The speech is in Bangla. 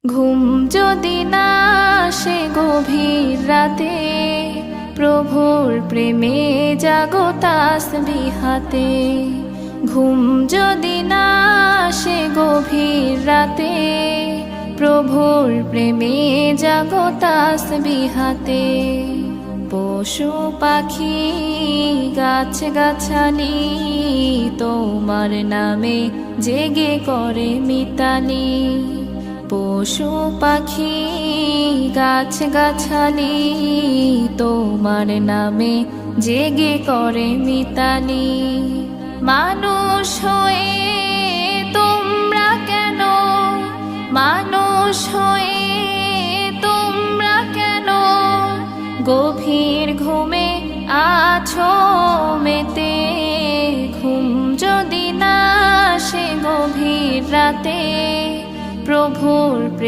ঘুম যদি না আসে গভীর রাতে, প্রভুর প্রেমে জাগো তাসবিহাতে। ঘুম যদি না আসে গভীর রাতে, প্রভুর প্রেমে জাগো তাসবিহাতে। পশু পাখি গাছ গাছালি তোমার নামে জেগে করে মিতালি। পশু পাখি গাছ গাছালি তোমার নামে জেগে করে মিতালি। মানুষ হয়ে তোমরা কেন, মানুষ হয়ে তোমরা কেন গভীর ঘুমে আছো মেতে। ঘুম যদি না আসে গভীর রাতে, প্রভুর